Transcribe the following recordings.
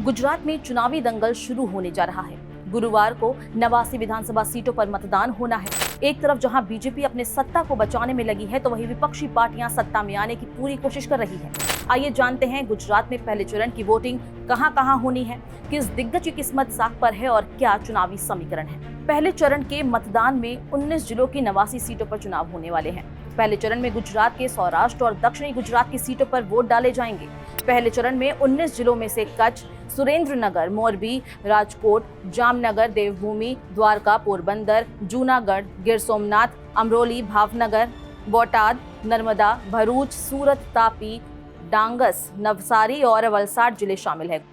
गुजरात में चुनावी दंगल शुरू होने जा रहा है। गुरुवार को 89 विधानसभा सीटों पर मतदान होना है। एक तरफ जहां बीजेपी अपने सत्ता को बचाने में लगी है, तो वहीं विपक्षी पार्टियां सत्ता में आने की पूरी कोशिश कर रही है। आइए जानते हैं गुजरात में पहले चरण की वोटिंग कहां-कहां होनी है, किस दिग्गज की किस्मत साख पर है और क्या चुनावी समीकरण है। पहले चरण के मतदान में 19 जिलों की 89 सीटों पर चुनाव होने वाले हैं। पहले चरण में गुजरात के सौराष्ट्र और दक्षिणी गुजरात की सीटों पर वोट डाले जाएंगे। पहले चरण में 19 जिलों में से कच्छ, सुरेंद्रनगर, मोरबी, राजकोट, जामनगर, देवभूमि, द्वारका, पोरबंदर, जूनागढ़, गिर सोमनाथ, अमरोली, भावनगर, बोटाद, नर्मदा, भरूच, सूरत, तापी, डांगस, नवसारी और वलसाड जिले शामिल हैं।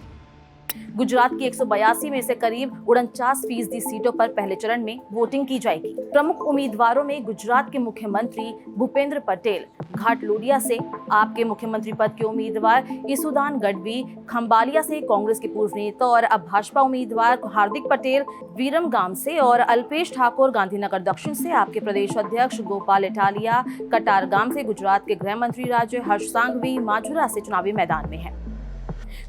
गुजरात की 182 में से करीब 49% सीटों पर पहले चरण में वोटिंग की जाएगी। प्रमुख उम्मीदवारों में गुजरात के मुख्यमंत्री भूपेंद्र पटेल घाटलोडिया से, आपके मुख्यमंत्री पद के उम्मीदवार ईसुदान गढ़वी खंबालिया से, कांग्रेस के पूर्व नेता और अब भाजपा उम्मीदवार हार्दिक पटेल वीरमगाम से और अल्पेश ठाकुर गांधीनगर दक्षिण से, आपके प्रदेश अध्यक्ष गोपाल इटालिया कटारगाम से, गुजरात के गृह मंत्री राज्य हर्ष सांघवी माजुरा से चुनावी मैदान में है।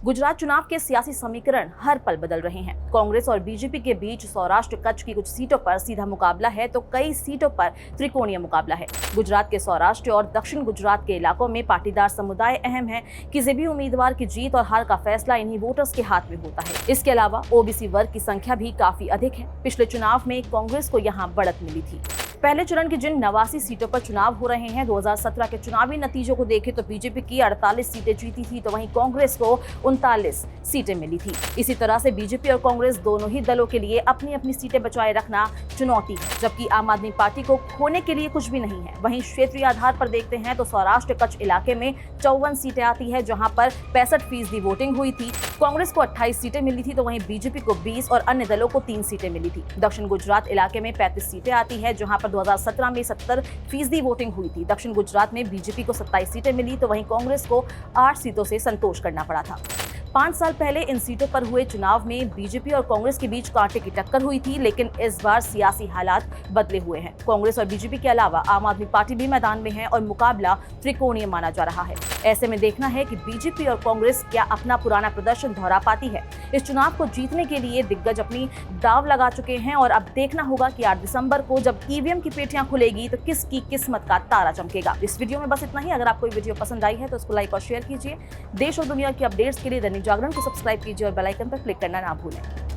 गुजरात चुनाव के सियासी समीकरण हर पल बदल रहे हैं। कांग्रेस और बीजेपी के बीच सौराष्ट्र कच्छ की कुछ सीटों पर सीधा मुकाबला है, तो कई सीटों पर त्रिकोणीय मुकाबला है। गुजरात के सौराष्ट्र और दक्षिण गुजरात के इलाकों में पाटीदार समुदाय अहम है। किसी भी उम्मीदवार की जीत और हार का फैसला इन्हीं वोटर्स के हाथ में होता है। इसके अलावा ओबीसी वर्ग की संख्या भी काफी अधिक है। पिछले चुनाव में कांग्रेस को यहाँ बढ़त मिली थी। पहले चरण की जिन 89 सीटों पर चुनाव हो रहे हैं, 2017 के चुनावी नतीजों को देखें तो बीजेपी की 48 सीटें जीती थी, तो वहीं कांग्रेस को 39 सीटें मिली थी। इसी तरह से बीजेपी और कांग्रेस दोनों ही दलों के लिए अपनी अपनी सीटें बचाए रखना चुनौती है, जबकि आम आदमी पार्टी को खोने के लिए कुछ भी नहीं है। वहीं क्षेत्रीय आधार पर देखते हैं तो सौराष्ट्र कच्छ इलाके में 54 सीटें आती है, जहां पर 65% वोटिंग हुई थी। कांग्रेस को 28 सीटें मिली थी, तो वहीं बीजेपी को 20 और अन्य दलों को 3 सीटें मिली थी। दक्षिण गुजरात इलाके में 35 सीटें आती है, जहां पर 2017 में 70% वोटिंग हुई थी। दक्षिण गुजरात में बीजेपी को 27 सीटें मिली, तो वहीं कांग्रेस को 8 सीटों से संतोष करना पड़ा था। 5 साल पहले इन सीटों पर हुए चुनाव में बीजेपी और कांग्रेस के बीच कांटे की टक्कर हुई थी, लेकिन इस बार सियासी हालात बदले हुए हैं। कांग्रेस और बीजेपी के अलावा आम आदमी पार्टी भी मैदान में है और मुकाबला त्रिकोणीय माना जा रहा है। ऐसे में देखना है कि बीजेपी और कांग्रेस क्या अपना पुराना प्रदर्शन दोहरा पाती है। इस चुनाव को जीतने के लिए दिग्गज अपनी दांव लगा चुके हैं और अब देखना होगा कि 8 दिसंबर को जब ईवीएम की पेटियां खुलेगी तो किसकी किस्मत का तारा चमकेगा। इस वीडियो में बस इतना ही। अगर आपको ये वीडियो पसंद आई है तो इसको लाइक और शेयर कीजिए। देश और दुनिया की अपडेट्स के लिए दैनिक जागरण को सब्सक्राइब कीजिए और बेल आइकन पर क्लिक करना ना भूलें।